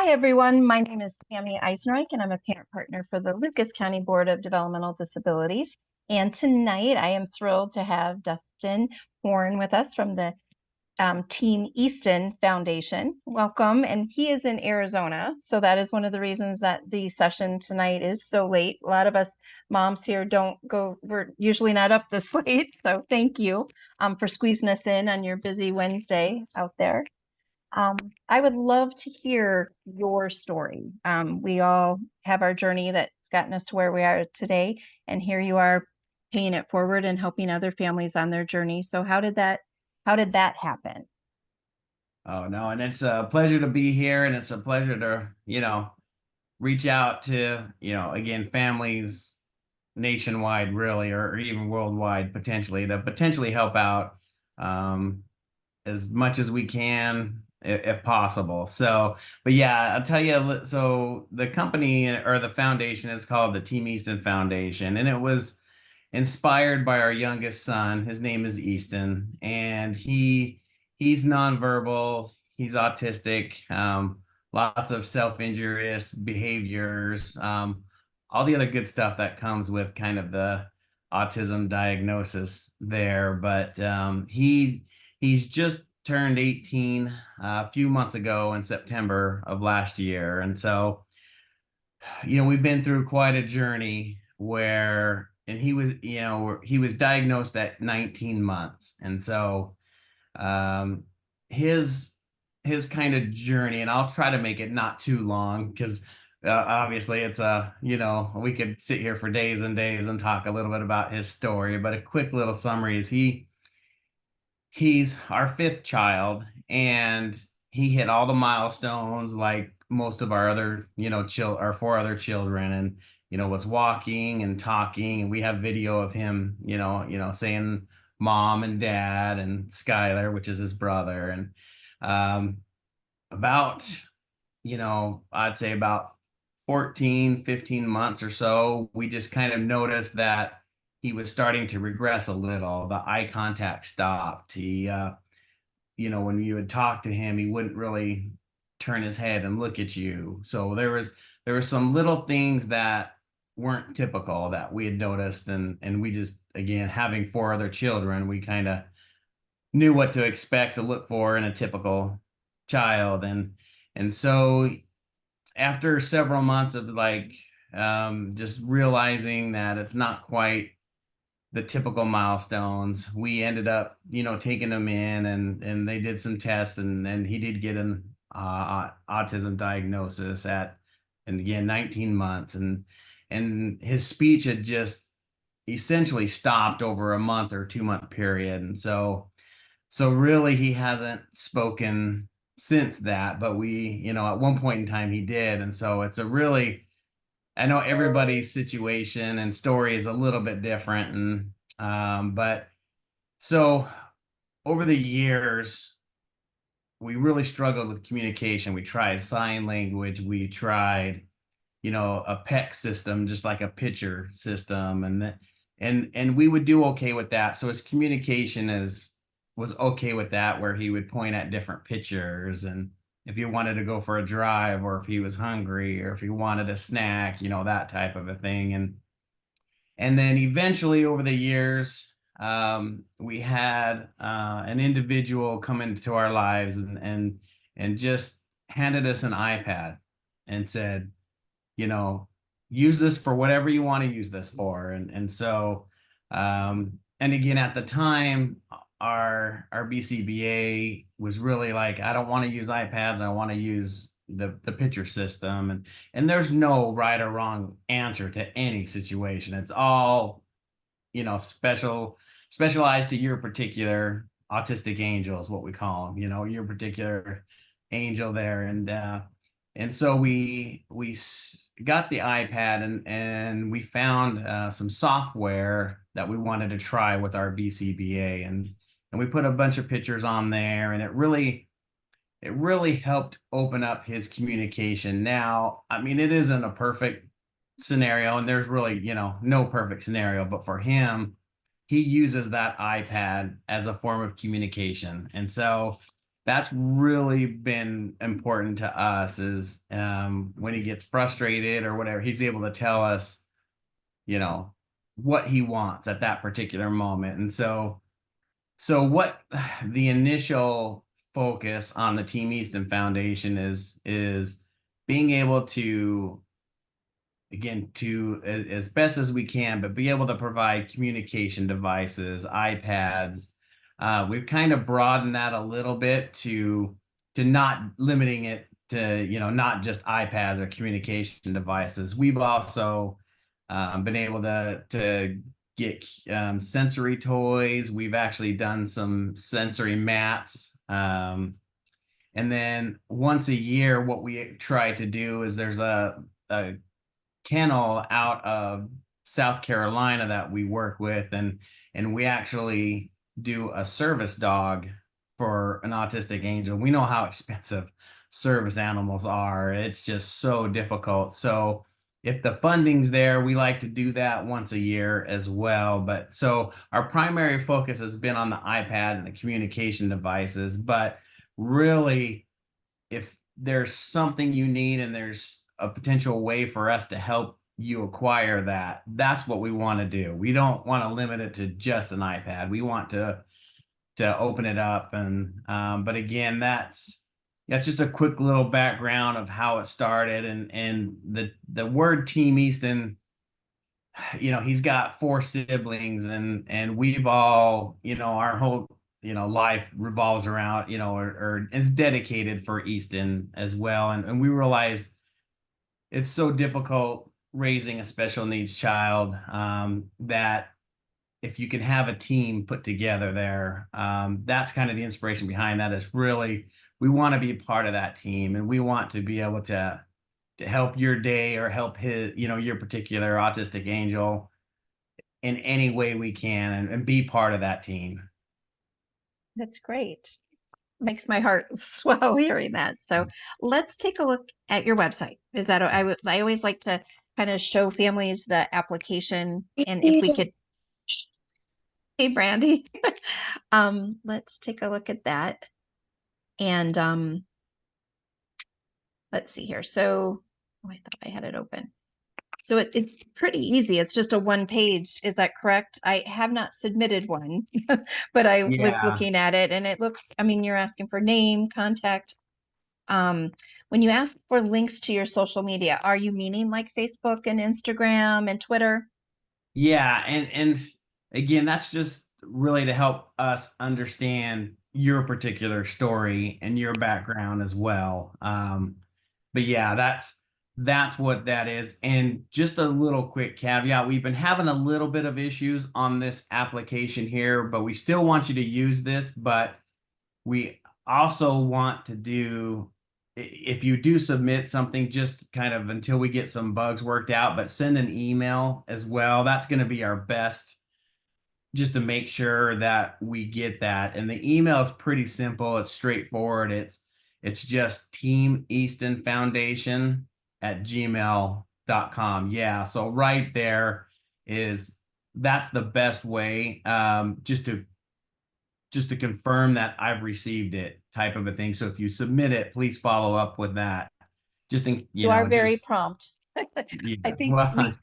Hi, everyone. My name is Tammy Eisenreich, and I'm a parent partner for the Lucas County Board of Developmental Disabilities. And tonight, I am thrilled to have Dustin Horne with us from the Team Easton Foundation. Welcome. And he is in Arizona, so that is one of the reasons that the session tonight is so late. A lot of us moms here we're usually not up this late, so thank you for squeezing us in on your busy Wednesday out there. Um, I would love to hear your story. We all have our journey that's gotten us to where we are today, and here you are paying it forward and helping other families on their journey. So how did that happen? Oh no, and it's a pleasure to be here, and it's a pleasure to, reach out to, again, families nationwide, really, or even worldwide, potentially, to potentially help out um, as much as we can, if possible. So, but yeah, I'll tell you, so the company or the foundation is called the Team Easton Foundation, and it was inspired by our youngest son. His name is Easton, and he's nonverbal. He's autistic. Lots of self-injurious behaviors. All the other good stuff that comes with kind of the autism diagnosis there. But he's just turned 18 a few months ago in September of last year, and so we've been through quite a journey where, and he was diagnosed at 19 months. And so um, his his kind of journey, and I'll try to make it not too long because obviously it's we could sit here for days and days and talk a little bit about his story, but a quick little summary is he's our fifth child, and he hit all the milestones like most of our other, our four other children, and was walking and talking, and we have video of him, saying mom and dad and Skylar, which is his brother, and um, about, I'd say about 14, 15 months or so, we just kind of noticed that he was starting to regress a little. The eye contact stopped. When you would talk to him, he wouldn't really turn his head and look at you. So there were some little things that weren't typical that we had noticed, and we just, again, having four other children, we kind of knew what to expect to look for in a typical child. And so after several months of just realizing that it's not quite the typical milestones, we ended up, taking him in, and they did some tests, and he did get an autism diagnosis and again, 19 months, and his speech had just essentially stopped over a month or 2 month period. And so really he hasn't spoken since that, but at one point in time he did. And so it's a really, I know everybody's situation and story is a little bit different. And, but so over the years, we really struggled with communication. We tried sign language. We tried, a PEC system, just like a picture system. And we would do okay with that. So his communication was okay with that, where he would point at different pictures, and if he wanted to go for a drive, or if he was hungry, or if he wanted a snack, that type of a thing. And then eventually over the years, we had an individual come into our lives, and just handed us an iPad and said, you know, use this for whatever you want to use this for. And so and again, at the time, our BCBA was really like, I don't want to use iPads, I want to use the picture system. And there's no right or wrong answer to any situation. It's all, specialized to your particular autistic angel is what we call them, your particular angel there. And so we got the iPad, and we found some software that we wanted to try with our BCBA, and we put a bunch of pictures on there, and it really helped open up his communication. Now, I mean, it isn't a perfect scenario, and there's really, no perfect scenario, but for him, he uses that iPad as a form of communication. And so that's really been important to us is when he gets frustrated or whatever, he's able to tell us, you know, what he wants at that particular moment. And so what the initial focus on the Team Easton Foundation is being able to, again, to as best as we can, but be able to provide communication devices, iPads. We've kind of broadened that a little bit to not limiting it to, not just iPads or communication devices. We've also been able to get sensory toys. We've actually done some sensory mats. And then once a year, what we try to do is there's a kennel out of South Carolina that we work with, and we actually do a service dog for an autistic angel. We know how expensive service animals are. It's just so difficult. So if the funding's there, we like to do that once a year as well. But so our primary focus has been on the iPad and the communication devices, but really, if there's something you need and there's a potential way for us to help you acquire that, that's what we want to do. We don't want to limit it to just an iPad. We want to open it up. And but again, that's just a quick little background of how it started. And the word Team Easton, he's got 4 siblings, and we've all, our whole, life revolves around, or is dedicated for Easton as well. And we realize it's so difficult raising a special needs child, that if you can have a team put together there, that's kind of the inspiration behind that. Is really, we want to be part of that team, and we want to be able to help your day or help his, your particular autistic angel in any way we can, and be part of that team. That's great. Makes my heart swell hearing that. So let's take a look at your website. Is that I always like to kind of show families the application, and if we could, hey Brandy, let's take a look at that. And let's see here. So I thought I had it open. So it's pretty easy. It's just a 1 page. Is that correct? I have not submitted one, but I was Yeah. looking at it and it looks, I mean, you're asking for name, contact. When you ask for links to your social media, are you meaning like Facebook and Instagram and Twitter? Yeah, and again, that's just really to help us understand your particular story and your background as well. But yeah, that's what that is. And just a little quick caveat, we've been having a little bit of issues on this application here, but we still want you to use this. But we also want to do, if you do submit something, just kind of until we get some bugs worked out, but send an email as well. That's going to be our best, just to make sure that we get that. And the email is pretty simple. It's straightforward. It's just Team Easton Foundation at gmail.com. Yeah. So right there that's the best way, just to confirm that I've received it, type of a thing. So if you submit it, please follow up with that. Just in, You are very just, prompt. I yeah, think well,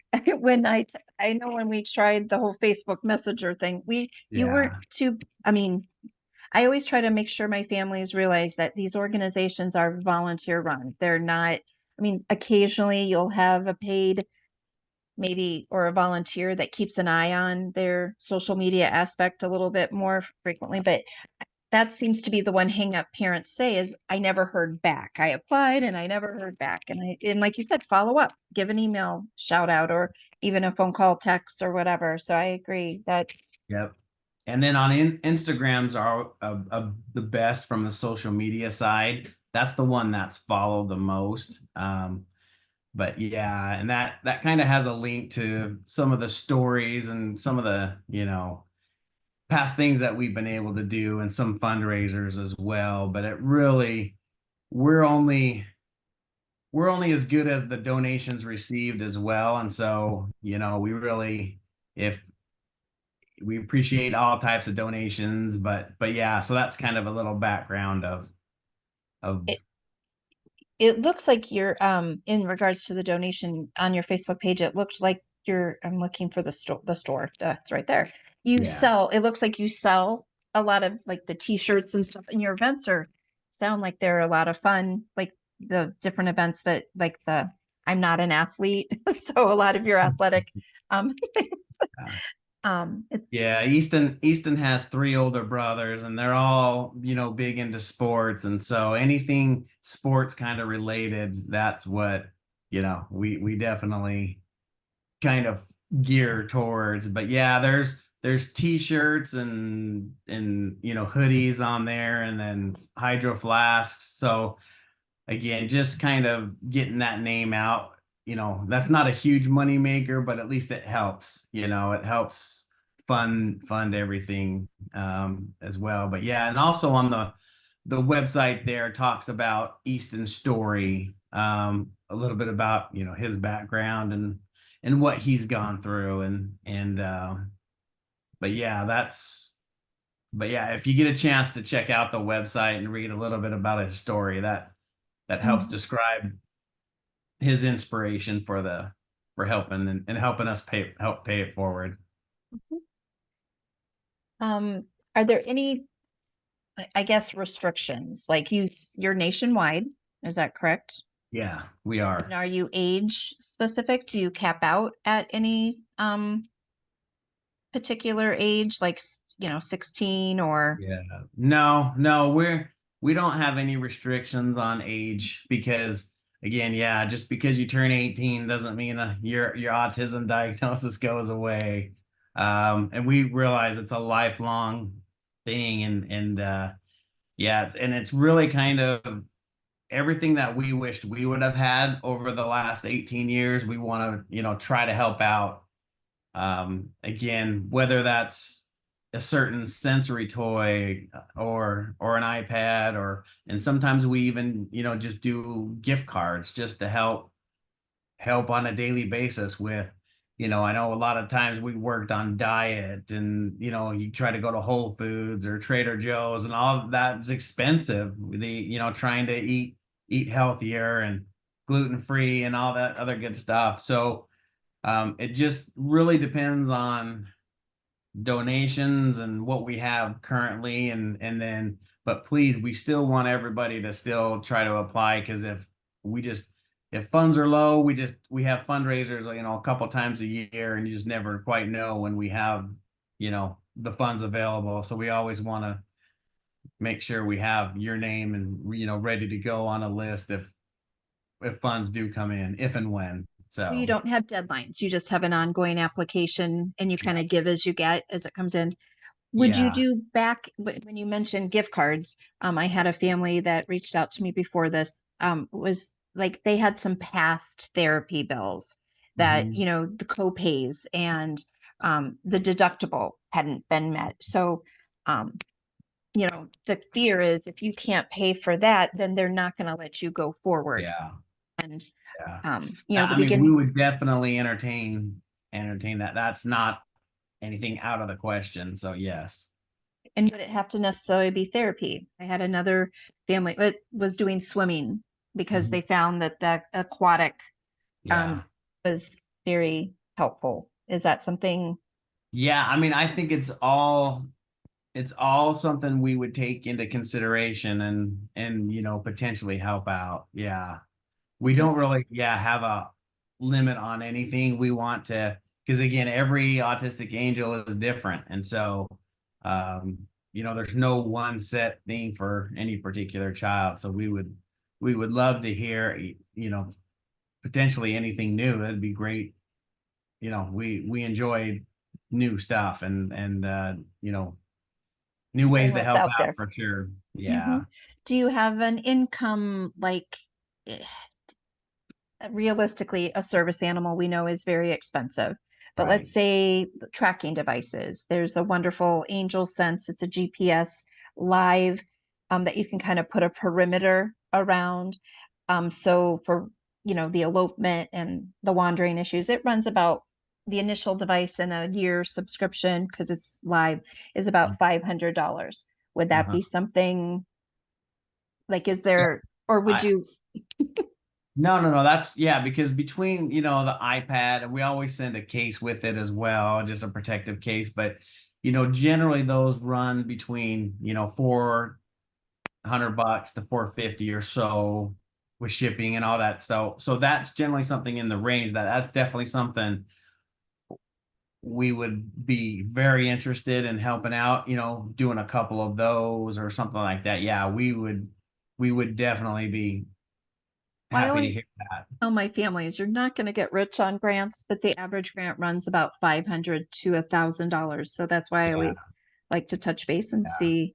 I know when we tried the whole Facebook Messenger thing, you weren't yeah, too, I mean, I always try to make sure my families realize that these organizations are volunteer run. They're not, I mean, occasionally you'll have a paid maybe or a volunteer that keeps an eye on their social media aspect a little bit more frequently, but that seems to be the one hang up parents say is I never heard back. I applied and I never heard back. And like you said, follow up, give an email shout out or even a phone call, text or whatever. So I agree. That's yep. And then on Instagrams are the best from the social media side. That's the one that's followed the most. But yeah, and that kind of has a link to some of the stories and some of the, past things that we've been able to do, and some fundraisers as well. But it really, we're only we're only as good as the donations received as well. And so, we really, if we appreciate all types of donations, but yeah, so that's kind of a little background of It looks like you're in regards to the donation on your Facebook page, it looked like I'm looking for the store. That's right there. yeah. It looks like you sell a lot of like the t-shirts and stuff, and your events sound like they're a lot of fun, like the different events that like the I'm not an athlete, so a lot of your athletic things. It's Yeah, Easton has three older brothers, and they're all, big into sports, and so anything sports kind of related, that's what, we definitely kind of gear towards. But yeah, there's t-shirts and hoodies on there, and then hydro flasks. So again, just kind of getting that name out. That's not a huge money maker, but at least it helps. It helps fund everything as well. But yeah, and also on the website there talks about Easton's story, a little bit about his background and what he's gone through, and but yeah, if you get a chance to check out the website and read a little bit about his story, that helps Mhm. describe his inspiration for helping and helping us help pay it forward. Um, are there any, I guess, restrictions? Like you're nationwide, is that correct? Yeah, we And are. are you age specific? Do you cap out at any particular age, like 16 or Yeah. No, we don't have any restrictions on age because again, yeah, just because you turn 18 doesn't mean your autism diagnosis goes away. And we realize it's a lifelong thing, and yeah, it's really kind of everything that we wished we would have had over the last 18 years. We want to, try to help out. Again, whether that's a certain sensory toy or an iPad, and sometimes we even, just do gift cards just to help on a daily basis with, I know a lot of times we worked on diet, and you try to go to Whole Foods or Trader Joe's, and all of that's expensive. Trying to eat healthier and gluten free and all that other good stuff. So it just really depends on donations and what we have currently, and then, but please, we still want everybody to still try to apply, because we just if funds are low, we have fundraisers, a couple times a year, and you just never quite know when we have the funds available. So we always want to make sure we have your name and ready to go on a list if funds do come in, if and when. you So don't have deadlines? You just have an ongoing application and you kind of give as you get as it comes in. Would you yeah. do back when you mentioned gift cards? I had a family that reached out to me before this. Was like they had some past therapy bills that, Mhm. the co-pays and the deductible hadn't been met. So, um, the fear is if you can't pay for that, then they're not going to let you go forward. Yeah. And, Yeah. the I mean, we beginning. would definitely entertain that. That's not anything out of the question. So yes. And would it have to necessarily be therapy? I had another family that was doing swimming because Mhm. they found that aquatic um, Yeah. was very helpful. Is that something? Yeah. I mean, I think it's all something we would take into consideration and potentially help out. Yeah. We Okay. don't really, yeah, have a limit on anything. We want to, because again, every autistic angel is different. And so, um, there's no one set thing for any particular child. So we would love to hear, potentially anything new. That'd be great. We enjoy new stuff and new Seeing ways to what's help out out there. for sure. Hmm. Yeah. Do you have an income like eh, realistically, a service animal we know is very expensive. But Right. let's say tracking devices. There's a wonderful Angel Sense. It's a GPS live that you can kind of put a perimeter around. So for the elopement and the wandering issues, it runs about the initial device and a year subscription because it's live is about $500. Would that Uh-huh. be something? Like, is Yeah. there, or would I you? No, no, no. That's yeah, because between, the iPad, and we always send a case with it as well, just a protective case. But, generally those run between, $400 to 450 or so with shipping and all that. So that's generally something in the range that's definitely something we would be very interested in helping out, doing a couple of those or something like that. Yeah, we would definitely be I happy to always hear that. tell my families, you're not going to get rich on grants, but the average grant runs about 500 to $1,000. So that's why I Yeah. always like to touch base and Yeah. see.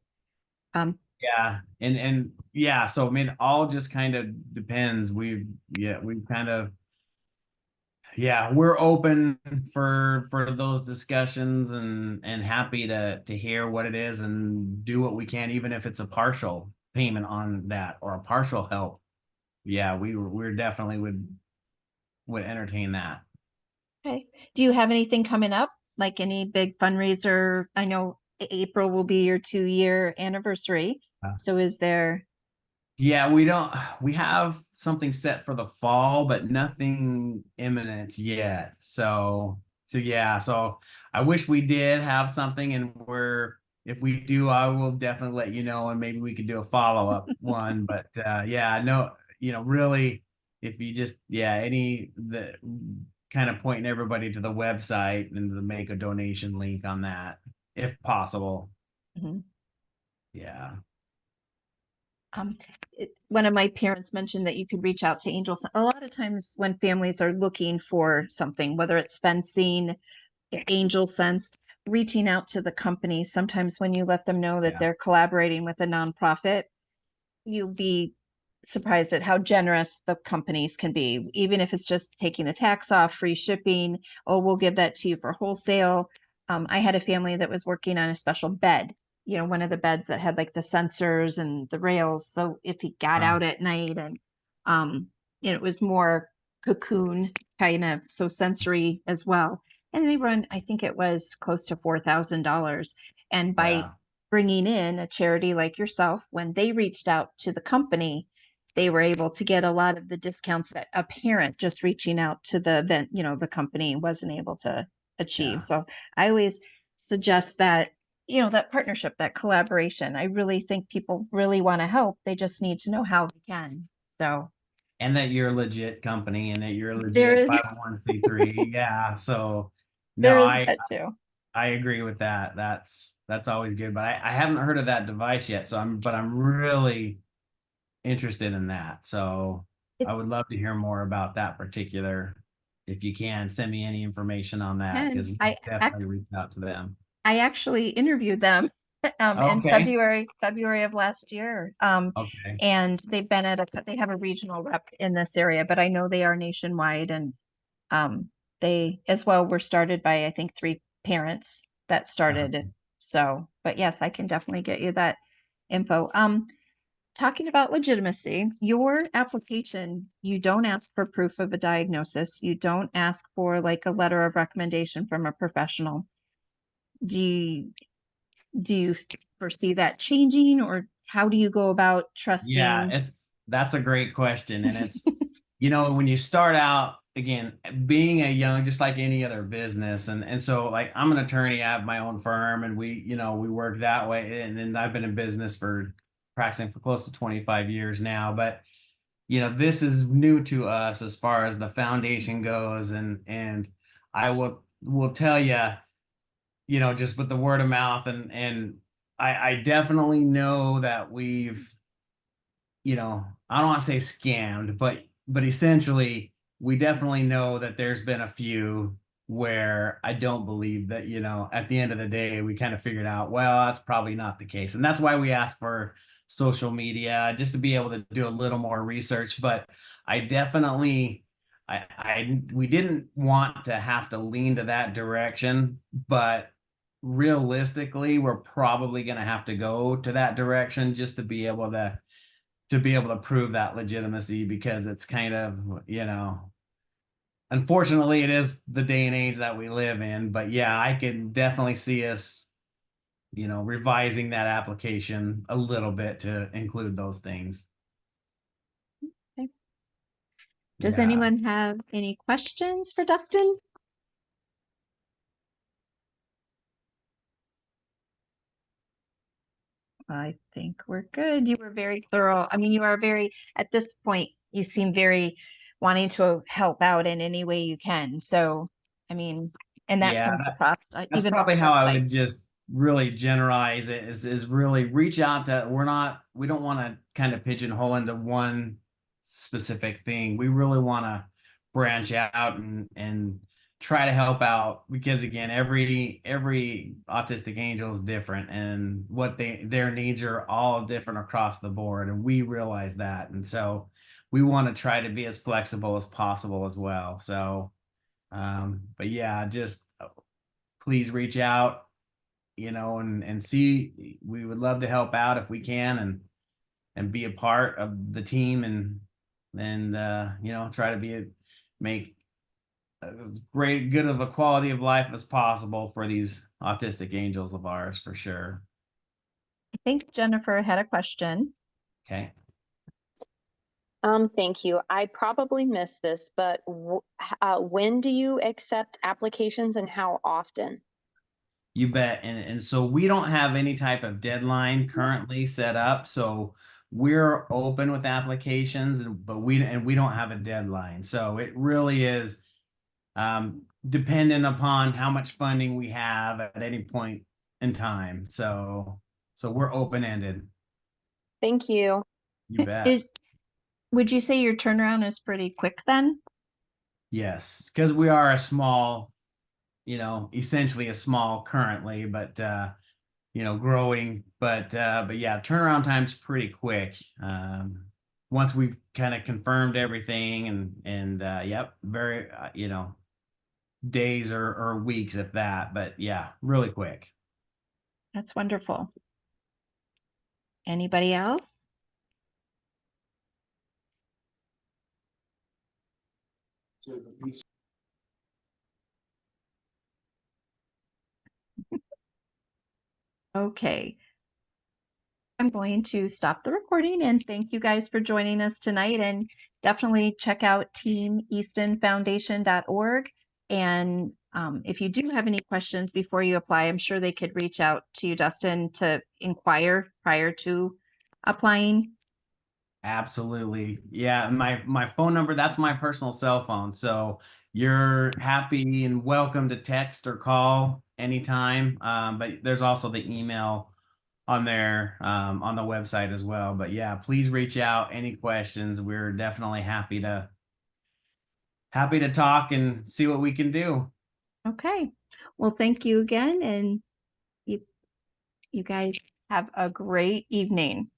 Yeah, and yeah, so I mean, all just kind of depends. We've kind of yeah, we're open for those discussions and happy to hear what it is and do what we can, even if it's a partial payment on that or a partial help. Yeah, we're definitely would entertain that. Okay. Do you have anything coming up? Like any big fundraiser? I know April will be your 2-year anniversary. So is there, Yeah, we have something set for the fall, but nothing imminent yet. So yeah, so I wish we did have something, and if we do, I will definitely let you know, and maybe we could do a follow-up one. But yeah, no, really, if you just any the kind of pointing everybody to the website and to make a donation link on that, if possible. Mhm. Yeah. um, one of my parents mentioned that you could reach out to Angels. A lot of times when families are looking for something, whether it's fencing, Angel Sense, reaching out to the company, sometimes when you let them know that Yeah. they're collaborating with a nonprofit, you'll be surprised at how generous the companies can be, even if it's just taking the tax off, free shipping. Oh, we'll give that to you for wholesale. I had a family that was working on a special bed, one of the beds that had like the sensors and the rails. So if he got Uh, out at night and, um, it was more cocoon kind of, so sensory as well. And they run, I think it was close to $4,000. And by yeah. bringing in a charity like yourself, when they reached out to the company, they were able to get a lot of the discounts that a parent just reaching out to the event, the company wasn't able to achieve. Yeah. So I always suggest that, that partnership, that collaboration. I really think people really want to help. They just need to know how they can. So And that you're a legit company and that you're a there legit is 501(c)(3). Yeah. So no, there is I that too. I agree with that. That's always good. But I haven't heard of that device yet. But I'm really interested in that. So I It's would love to hear more about that particular. If you can send me any information on that, and because we I definitely reach out to them. I actually interviewed them in Okay. February of last year. Okay. And they've been they have a regional rep in this area, but I know they are nationwide. And um, they as well were started by, I think, 3 parents that started. So, but yes, I can definitely get you that info. Talking about legitimacy, your application, you don't ask for proof of a diagnosis. You don't ask for like a letter of recommendation from a professional. Do you do you foresee that changing, or how do you go about Yeah, trusting? that's a great question. And when you start out again, being just like any other business, and so like I'm an attorney, I have my own firm, and we work that way. And then I've been in business for practicing for close to 25 years now. But this is new to us as far as the foundation goes, and I will tell you, just with the word of mouth, and I definitely know that I don't want to say scammed, but essentially we definitely know that there's been a few where I don't believe that, at the end of the day, we kind of figured out, well, that's probably not the case. And that's why we ask for social media, just to be able to do a little more research. But I definitely we didn't want to have to lean to that direction, but realistically, we're probably going to have to go to that direction just to be able to prove that legitimacy, because it's kind of, unfortunately, it is the day and age that we live in. But yeah, I can definitely see us revising that application a little bit to include those things. Okay. Does Yeah. anyone have any questions for Dustin? I think we're good. You were very thorough. I mean, you are very, at this point, you seem very wanting to help out in any way you can. So, I mean, and that Yeah, comes across that's even with probably the how I website. would just really generalize it is really reach out to we don't want to kind of pigeonhole into one specific thing. We really want to branch out and try to help out because again, every autistic angel is different and their needs are all different across the board, and we realize that. And so we want to try to be as flexible as possible as well. So but yeah, just please reach out, and see. We would love to help out if we can and be a part of the team and try to make as good of a quality of life as possible for these autistic angels of ours for sure. I think Jennifer had a question. Okay. Thank you. I probably missed this, but when do you accept applications and how often? You bet. And so we don't have any type of deadline currently set up. So we're open with applications, but we don't have a deadline. So it really is dependent upon how much funding we have at any point in time. So we're open-ended. Thank you. You bet. Would you say your turnaround is pretty quick then? Yes, because we are a small, essentially a small currently, but growing. But yeah, turnaround time's pretty quick. Once we've kind of confirmed everything and yep, very days or weeks if that, but yeah, really quick. That's wonderful. Anybody else? Okay. I'm going to stop the recording and thank you guys for joining us tonight, and definitely check out teameastonfoundation.org. And if you do have any questions before you apply, I'm sure they could reach out to you, Dustin, to inquire prior to applying. Absolutely. Yeah, my phone number, that's my personal cell phone. So you're happy and welcome to text or call anytime. But there's also the email on there on the website as well. But yeah, please reach out any questions. We're definitely happy to talk and see what we can do. Okay. Well, thank you again, and you guys have a great evening.